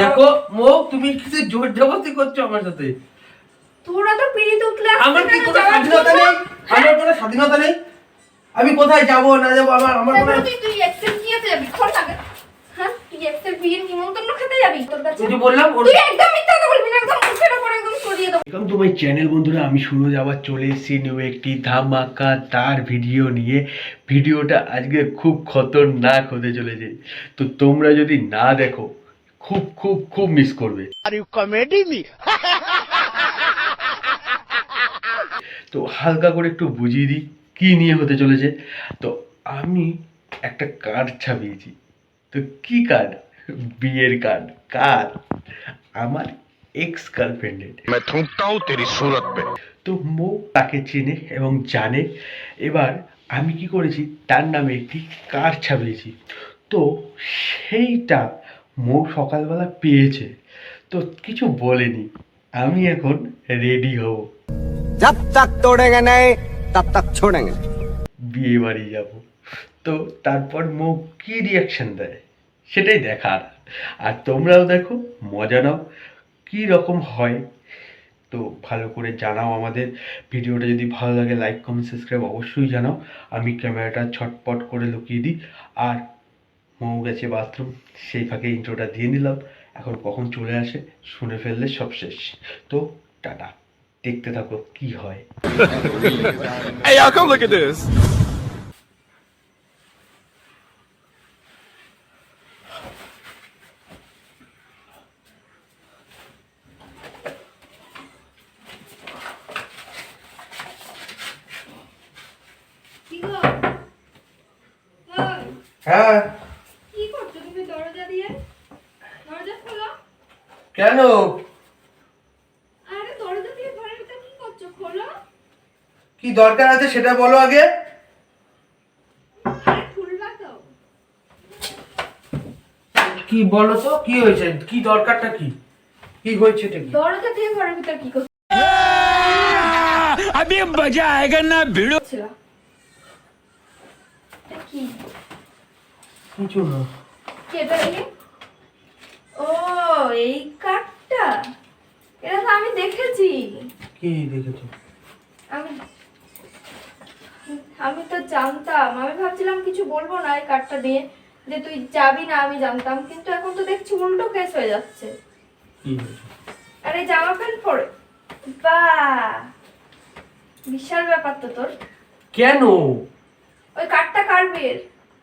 দেখো মো তুমি কিছু জোর জবরদস্তি করছো আমার সাথে। তোরা তো পিড়িতে উঠলে আমার কি কোনো স্বাধীনতা নেই? আমার কোনো স্বাধীনতা নেই? আমি কোথায় যাব না যাব আমার কোনো তুই এক্সেল কিয়েতে যাবি কোন লাগে? হ্যাঁ তুই এক্সেল বিয়ের নিমন্ত্রণ খেতে যাবি তোর কাছে? তুই বললাম তুই একদম মিথ্যা কথা বলবি না, একদম মুখের উপর একদম সরিয়ে দেব। ওয়েলকাম টু মাই চ্যানেল বন্ধুরা, আমি সুরজ আবার চলে এসেছি নিউ একটি ধামাকাদার ভিডিও নিয়ে। ভিডিওটা আজকে খুব খতরনাক হতে চলেছে, তো তোমরা যদি না দেখো খুব খুব খুব মিস করবে। আর ইউ কমেডি মি? তো হালকা করে একটু বুঝিয়ে দিই কি নিয়ে হতে চলেছে। তো আমি একটা কার্ড ছাপিয়েছি। তো কি কার্ড? বিয়ের কার্ড। কার? আমার এক্স গার্লফ্রেন্ডের। मैं थूकता हूं तेरी सूरत पे। তো মৌ তাকে চেনে এবং জানে। এবার আমি কি করেছি, তার নামে একটি কার্ড ছাপিয়েছি। তো সেইটা মৌ সকালবেলা পেয়েছে, তো কিছু বলেনি। আমি এখন রেডি হব, जब तक तोड़ेंगे नहीं तब तक छोड़ेंगे। বিয়ে বাড়ি যাব। তো তারপর মৌ কি রিয়াকশন দেয় সেটাই দেখার। আর তোমরাও দেখো, মজা নাও কী রকম হয়। তো ভালো করে জানাও আমাদের। ভিডিওটা যদি ভালো লাগে লাইক কমেন্ট সাবস্ক্রাইব অবশ্যই জানাও। আমি ক্যামেরাটা ছটপট করে লুকিয়ে দিই। আর মৌ গেছে বাথরুম, সেই ফাঁকে ইন্ট্রোটা দিয়ে নিলাম। এখন কখন চলে আসে শুনে ফেললে সব শেষ। তো টাটা, দেখতে থাকো কি হয়। Hey y'all, come look at this. কি গো? ওই হ্যাঁ কি করছো তুমি দরজা দিয়ে? দরজা খোলো। কেন? আরে দরজা দিয়ে ঘরের ভিতর কি করছো? খোলো। কি দরকার আছে সেটা বলো আগে। আরে খুলবা তো। কি বলো তো, কি হয়েছে, কি দরকারটা কি, কি হয়েছে এটা কি? দরজা দিয়ে ঘরের ভিতর কি করছো? अभी मजा आएगा ना भिड़ो। ছিলা এটা কি? কিছু না। কি এটা কি? ও এই কাঠটা, এটা তো আমি দেখেছি। কি দেখেছো? আমি আমি তো জানতাম, আমি ভাবছিলাম কিছু বলবো না এই কার্ডটা দিয়ে, যে তুই যাবি না আমি জানতাম, কিন্তু এখন তো দেখছি উল্টো কেস হয়ে যাচ্ছে। কি হয়েছে? আরে জামা প্যান্ট পরে, বাহ বিশাল ব্যাপার তো তোর। কেন? ওই কার্ডটা কাটবের,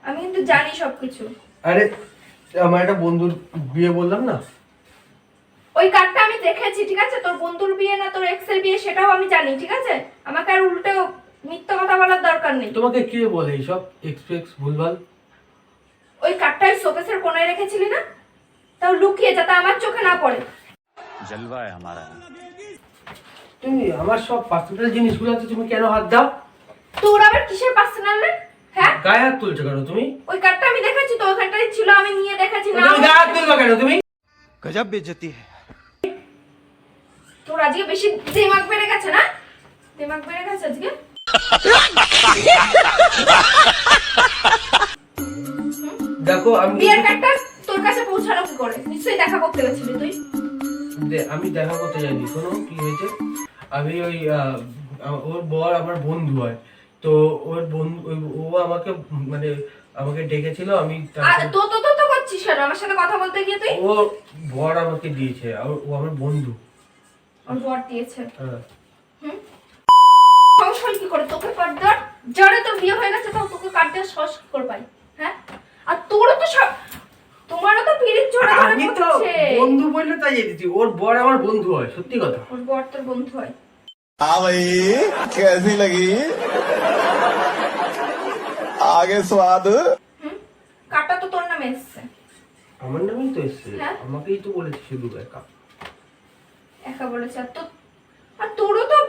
আমি কিন্তু জানি সবকিছু। আরে আমার একটা বন্ধুর বিয়ে বললাম না, ওই কার্ডটা আমি দেখেছি, ঠিক আছে? তোর বন্ধুর বিয়ে না তোর এক্সের বিয়ে সেটাও আমি জানি, ঠিক আছে? আমাকে আর উল্টো মিথ্যা কথা বলার দরকার নেই। তোমাকে কে বলে এইসব এক্সপ্রেস ভুলভাল? ওই কার্ডটা শোকেসের কোনায় রেখেছিলি না, তাও লুকিয়ে যাতে আমার চোখে না পড়ে। जलवा है हमारा। তুমি আমার সব পার্সোনাল জিনিসগুলোতে তুমি কেন হাত দাও? তোর আবার কিসের পার্সোনাল রে? হ্যাঁ গায়ে হাত তুলছো কেন তুমি? ওই কার্ডটা আমি দেখেছি তো, ওখানটাই ছিল, আমি নিয়ে দেখেছি না। তুমি গায়ে হাত তুলবা কেন তুমি? गजब बेइज्जती है। তোর আজকে বেশি দিমাগ বেড়ে গেছে না? দিমাগ বেড়ে গেছে আজকে। দেখো আমি বিয়ের কার্ডটা তোর কাছে পৌঁছানো কি করে? নিশ্চয়ই দেখা করতে গেছিলি তুই। আমি দেখা করতে যাইনি। শোনো কি হয়েছে, আমি ওই ওর বর আমার বন্ধু হয়, তো ওর বন্ধু ও আমাকে মানে আমাকে ডেকেছিল। আমি আর তো তো তো তো করছিস কেন আমার সাথে কথা বলতে গিয়ে তুই? ও বর আমাকে দিয়েছে, আর ও আমার বন্ধু। ওর বর দিয়েছে। হ্যাঁ। সংশয় কি করে তোকে কার্ড দেওয়ার? যারে তোর বিয়ে হয়ে গেছে তাও তোকে কার্ড দেওয়ার সাহস কি করে পাই? হ্যাঁ আর তোরও তো সব, তোমারও তো পিরিত জোড়া ধরে আমি তো পড়ছে। বন্ধু বললে তাই দিচ্ছি, ওর বর আমার বন্ধু হয়, সত্যি কথা। ওর বর তোর বন্ধু হয়। हाँ भाई कैसी लगी आगे स्वाद। কার্ডটা তো তোর নামে এসেছে। আমার নামেই তো এসছে, হ্যাঁ। আমাকেই তো বলেছে শুধু একা। একা বলেছে। আর তোরও তো,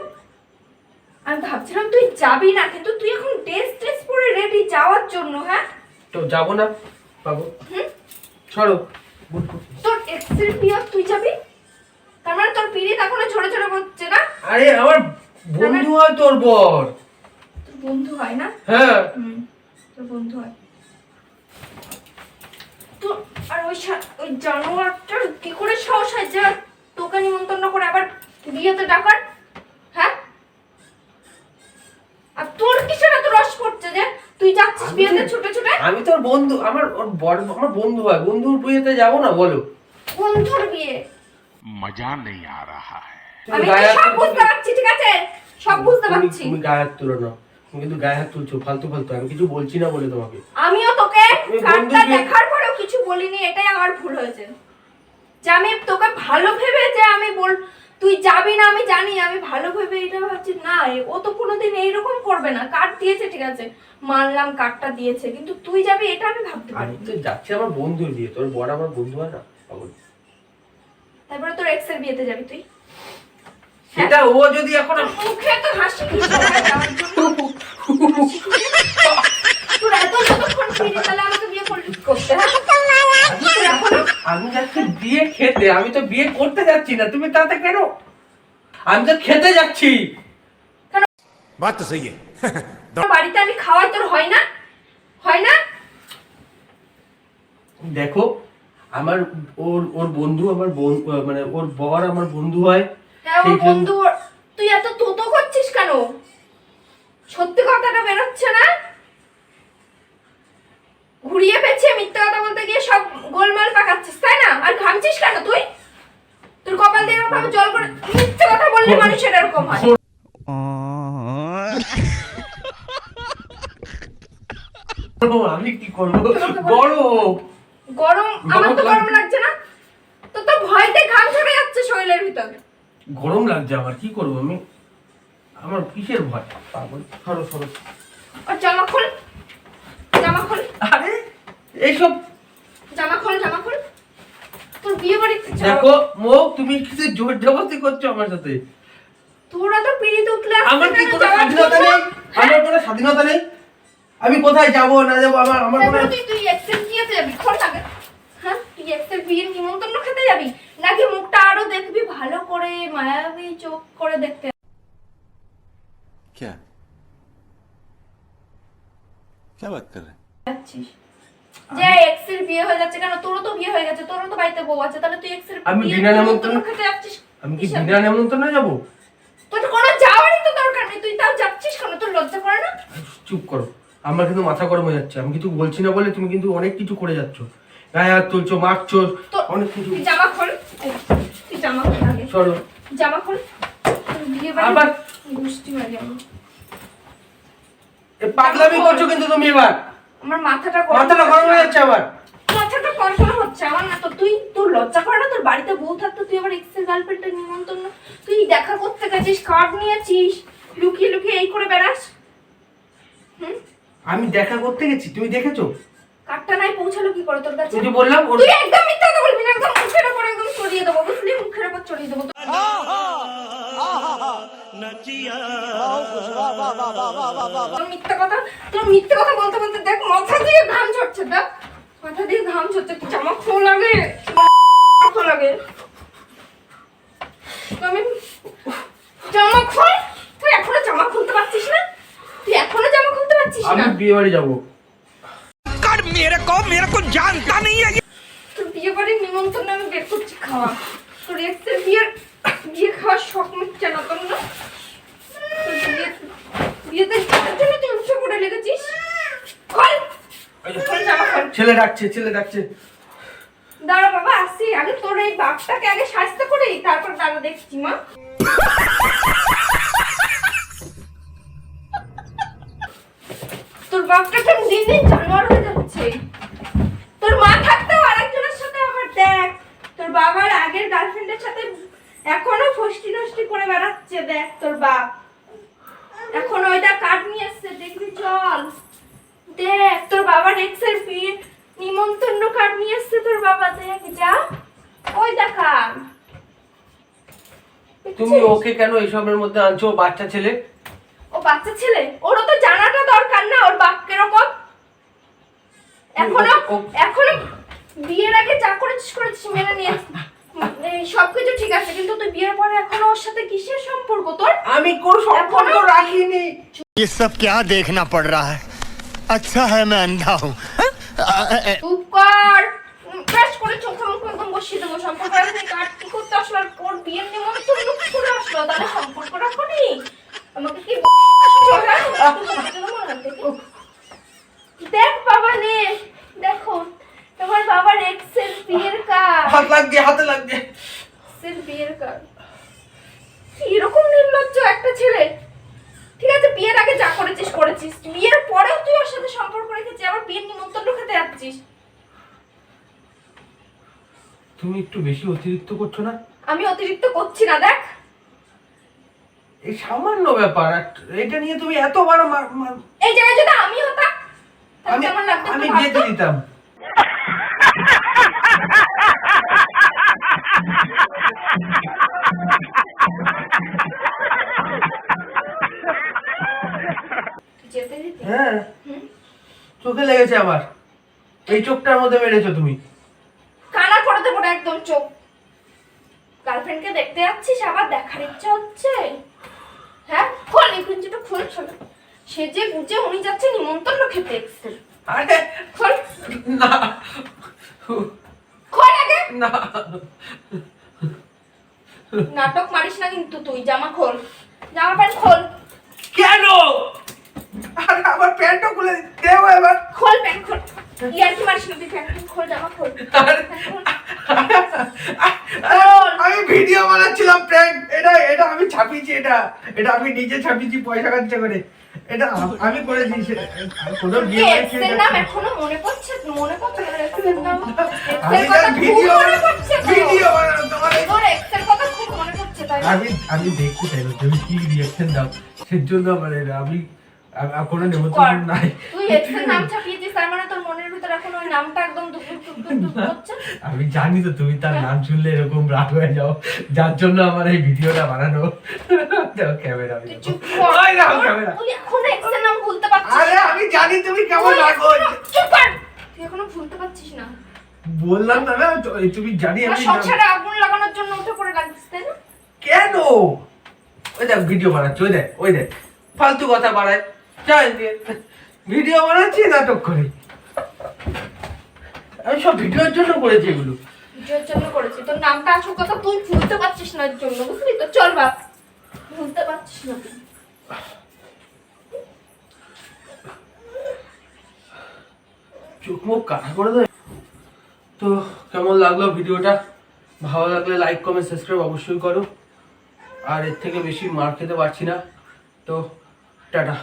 আমি ভাবছিলাম তুই যাবি না, কিন্তু তুই এখন ড্রেস পরে রেডি যাওয়ার জন্য। হ্যাঁ তো যাবো না বাবু, ছাড়ো। তোর এক্সের বিয়ে তুই যাবি, তার মানে তোর পিরিত এখনো ঝরে ঝরে পড়ছে না? আরে আমার বন্ধু হয় তোর বর। তোর বন্ধু হয় না? হ্যাঁ তোর বন্ধু হয় তো আর ওই জানোয়ারটার কি করে সাহস হয় যে তোকে নিমন্ত্রণ করে আবার বিয়েতে ডাকার? হ্যাঁ, আর তোর কিসের এত রস পড়ছে যে তুই যাচ্ছিস বিয়েতে ছুটে ছুটে? আমি তোর বন্ধু, আমার আমার বন্ধু হয়, বন্ধুর বিয়েতে যাবো না বলো? বন্ধুর বিয়ে मजा नहीं आ रहा है। তুমি আমি গায়ে তো হাত সব বুঝতে পারছি, ঠিক আছে, সব বুঝতে পারছি। তুমি গায়ে হাত তুলো না, তুমি কিন্তু গায়ে হাত তুলছো ফালতু ফালতু। আমি কিছু বলছি না বলে তোমাকে। আমিও তোকে আমি কার্ডটা বন্ধুকে- দেখার পরেও কিছু বলিনি, এটাই আমার ভুল হয়েছে। যে আমি তোকে ভালো ভেবে যে আমি তুই যাবি না আমি জানি, আমি ভালো ভেবে এটা ভাবছি না ও তো কোনোদিন এইরকম করবে না। কার্ড দিয়েছে ঠিক আছে, মানলাম কার্ডটা দিয়েছে, কিন্তু তুই যাবি এটা আমি ভাবতে আমি পারি। তো যাচ্ছি আমার বন্ধুর বিয়ে, তোর বড় আমার বন্ধু হয় না পাগল। তারপরে তোর এক্স এর বিয়েতে যাবি তুই? সেটা ও যদি এখন তোর মুখে তো হাসি খুশি হয় না। তোর এত যতক্ষণ ফিরে তাহলে আমাকে বিয়ে করতে হ্যাঁ? তোর এখনো আমি যাচ্ছি বিয়ে খেতে, আমি তো বিয়ে করতে যাচ্ছি না। তুমি তাতে কেন? আমি তো খেতে যাচ্ছি। बात तो सही है। তোর বাড়িতে আমি খাওয়াই, তোর হয় না? হয় না? দেখো আমার ওর বন্ধু আমার মানে ওর বর আমার বন্ধু হয়। হ্যাঁ, সেই ওর জন্য- বন্ধু। তুই এত তোতো করছিস কেন? সত্যি কথাটা বেরোচ্ছে না? ঘুরিয়ে পেঁচিয়ে মিথ্যা কথা বলতে গিয়ে সব গোলমাল পাকাচ্ছিস তাই না? আর ঘামছিস কেন তুই? তোর কপাল দিয়ে এরকম ভাবে জল করে মিথ্যা কথা বললে মানুষের এরকম হয়। আমি কি করবো? বড় গরম, আমার তো গরম গরম লাগছে না। তো তো ভয়তে ঘাম ঝরে যাচ্ছে শরীরের ভিতর। গরম লাগছে আমার, কি করবো আমি? আমার কিসের ভয়? পাগল, সরো সরো। আর জামা খোল, জামা খোল, আরে এইসব জামা খোল, জামা খোল। তোর বিয়ে বাড়িতে যাও। দেখো মো, তুমি কিছু জোর জবরদস্তি করছো আমার সাথে। তোরা তো পিড়িতে উঠলে আমার কি কোনো স্বাধীনতা নেই? আমার কোনো স্বাধীনতা নেই? আমি কোথায় যাবো না যাবো আমার আমার কোনো তুই এক্সেল বিয়েতে যাবি? খোল আগে। হ্যাঁ, তুই এক্সেল বিয়ের নিমন্ত্রণ খেতে যাবি নাকি মুখটা আরো দেখবি ভালো করে মায়াবী চোখ করে দেখতে क्या क्या बात कर रहे हैं? যাচ্ছিস? যে এক্সেল বিয়ে হয়ে যাচ্ছে কেন? তোরও তো বিয়ে হয়ে গেছে, তোরও তো বাড়িতে বউ আছে, তাহলে তুই এক্সেল আমি বিয়ের বিনা নিমন্ত্রণ নেমন্তন্ন- খেতে যাচ্ছিস? আমি কি কিসের? বিনা নেমন্তন্নে যাবো? তোর তো কোনো যাওয়ারই তো দরকার নেই, তুই তাও যাচ্ছিস কেন? তোর লজ্জা করে না? চুপ করো, আমার কিন্তু মাথা গরম হয়ে যাচ্ছে। আমি কিছু বলছি না বলে তুমি কিন্তু অনেক কিছু করে যাচ্ছ, গায়ে হাত তুলছো, মারছো, তো অনেক কিছু। তুই জামা খোল, তুই জামা খোল আগে, সরো। জামা খোল। তোর বিয়ে বাড়ি আবার গোষ্ঠী বাড়ি আমার। এ পাগলামি করছো কিন্তু তুমি এবার। আমার মাথাটা মাথাটা গরম হয়ে যাচ্ছে আমার। মাথাটা কনকন হচ্ছে আমার না। তো তুই তোর লজ্জা করে না? তোর বাড়িতে বউ থাকতো, তুই আবার এক্সের গার্লফ্রেন্ডের নিমন্ত্রণ তুই দেখা করতে গেছিস, কার্ড নিয়েছিস, লুকিয়ে লুকিয়ে এই করে বেড়াস। হুম, আমি দেখা করতে গেছি, তুমি দেখেছো? কার্ডটা নাই পৌঁছালো কি করে তোর কাছে? তুই যে বললাম ওর তুই একদম মিথ্যা কথা বলবি না, একদম মুখের উপর একদম চড়িয়ে দেবো, বুঝলি? মুখের উপর চড়িয়ে দেবো। তোর মিথ্যা কথা, তোর মিথ্যা কথা বলতে বলতে দেখ মাথা দিয়ে ঘাম ঝরছে, দেখ মাথা দিয়ে ঘাম ঝরছে। তুই জামা খোল আগে, খোল আগে। আমি জামা খোল। তুই এখনো জামা খুলতে পারছিস না? তুই এখনো জামা খুলতে পারছিস আমি না? বিয়ে বাড়ি যাবো। তোর বিয়ে বাড়ির নিমন্ত্রণ আমি বের করছি খাওয়া। তোর এক্সের বিয়ে খাওয়ার শখ মিটছে না তোর না? তোর বিয়েতে যাওয়ার জন্য তুই উঠে পড়ে লেগেছিস। খোল, খোল জামা খোল। ছেলে ডাকছে, ছেলে ডাকছে। দাঁড়া বাবা, আসি আগে তোর এই বাপটাকে আগে শাস্তি করি, তারপর দাঁড়া দেখছি মা। তোর বাপটা কেন দিন দিন জানোয়ার হয়ে যাচ্ছে? তোর মা থাকতেও আরেকজনের সাথে আবার দেখ, তোর বাবার আগের গার্লফ্রেন্ডের সাথে এখনো ফষ্টি নষ্টি করে বেড়াচ্ছে। দেখ তোর বাপ এখন ওইটা কার্ড নিয়ে আসছে, দেখবি চল দেখ। তোর বাবার এক্সের বিয়ে নিমন্ত্রণ কার্ড নিয়ে আসছে তোর বাবা, দেখ যা ওই দেখা। তুমি ওকে কেন এইসবের মধ্যে আনছো? ও বাচ্চা ছেলে। ও বাচ্চা ছেলে, ওরও তো জানাটা দরকার না ওর বাপ কিরকম। এখনো বিয়ের আগে যা করেছিস মেনে নিয়েছিস, সবকিছু ঠিক আছে, কিন্তু তুই বিয়ের পরে এখনো ওর সাথে কিসের সম্পর্ক তোর? আমি কোনো সম্পর্ক এখনো- রাখিনি। ये सब क्या देखना पड़ रहा है? अच्छा है मैं अंधा हूँ। চুপ কর। সম্পর্ক রাখনি, কার কি করতে আসলো? আর ওর বিয়ের নিমন্ত্রণ করে আসলো, তাহলে সম্পর্ক রাখনি? আমাকে কি দেখ বাবা নে, দেখো তোমার বাবার এক্সের বিয়ের কার্ড। হাতে লাগবে। এক্সের বিয়ের কার্ড। এরকম নির্লজ্জ একটা ছেলে। ঠিক আছে, বিয়ের আগে যা করেছিস করেছিস, বিয়ের পরেও তুই ওর সাথে সম্পর্ক রেখেছিস, আবার বিয়ের নিমন্ত্রণ খেতে যাচ্ছিস। তুমি একটু বেশি অতিরিক্ত করছো না? আমি অতিরিক্ত করছি না, দেখ এই সামান্য ব্যাপার, আর এটা নিয়ে তুমি এতবার এই জায়গায় যদি আমি হতাম তাহলে আমি কেমন লাগতো আমি একটু যেতে ভাবতো? দিতাম। যেতে দিতি? হ্যাঁ, চোখে লেগেছে আমার। এই চোখটার মধ্যে মেরেছো তুমি। কানা করে দেবো না একদম চোখ। গার্লফ্রেন্ডকে দেখতে যাচ্ছিস, আবার দেখার ইচ্ছা হচ্ছে? হ্যাঁ, খোল এই কুঞ্চিটা খোল। সেজে গুজে উনি যাচ্ছে নিমন্ত্রণ খেতে এক্সের। আরে খোল না, খোল আগে। না, নাটক মারিস না কিন্তু তুই। জামা খোল, জামা প্যান্ট খোল। কেন? আরে আমার প্যান্টও খুলে দেও এবার। খোল প্যান্ট খোল। ইয়ার কি মারিস না তুই? প্যান্ট খোল, জামা খোল। আমি ভিডিও বানাচ্ছিলাম প্র্যাঙ্ক। এটা আমি ছাপিয়েছি, এটা আমি নিজে ছাপিয়েছি পয়সা খরচা করে। এটা আমি করেছি। কোনো বিয়ে বাড়িতে এক্সের নাম এখনো মনে পড়ছে? মনে পড়ছে না এক্সের নাম? আমি এক্সের কথা খুব ভিডিও মনে পড়ছে তো। ভিডিও বানানো তোমার। তোর এক্সের কথা খুব মনে পড়ছে তাই না? আমি দেখতে চাইলো তুমি কি রিঅ্যাকশন দাও, সেজন্য মানে আমি কোনো কর। নেমন্তন্ন নাই। তুই এক্সের নাম ছাপিয়েছিস, তার মানে তোর মনের ভিতর এখন ওই নামটা একদম দুপুর করছে। আমি জানি তো তুমি তার নাম শুনলে এরকম রাগ হয়ে যাও, যার জন্য আমার এই ভিডিওটা বানানো। দাও ক্যামেরা। তুই চুপ কর। ওই নাও ক্যামেরা। তুই এখনো এক্সের নাম ভুলতে পারছিস আরে না? আমি জানি তুমি কেমন রাগ হয়ে। চুপ কর। তুই এখনো ভুলতে পারছিস না? বললাম না না তুমি জানি আমার আমি সংসারে আগুন লাগানোর জন্য উঠে পড়ে লাগছিস তাই না? কেন? ওই দেখ ভিডিও বানাচ্ছে, ওই দেখ ফালতু কথা বাড়ায়। যাই দিয়ে ভিডিও বানাচ্ছি নাটক করে। আমি সব ভিডিওর জন্য করেছি এগুলো। ভিডিওর জন্য করেছি। তোর নামটা আসল কথা তুই ভুলতে পারছিস না, এর জন্য বুঝলি তো? চল বাপ, ভুলতে পারছিস না তুই। চোখ মুখ কাটা করে দেয়। তো কেমন লাগলো ভিডিওটা? ভালো লাগলে লাইক কমেন্ট সাবস্ক্রাইব অবশ্যই করো। আর এর থেকে বেশি মার খেতে পারছি না, তো টাটা।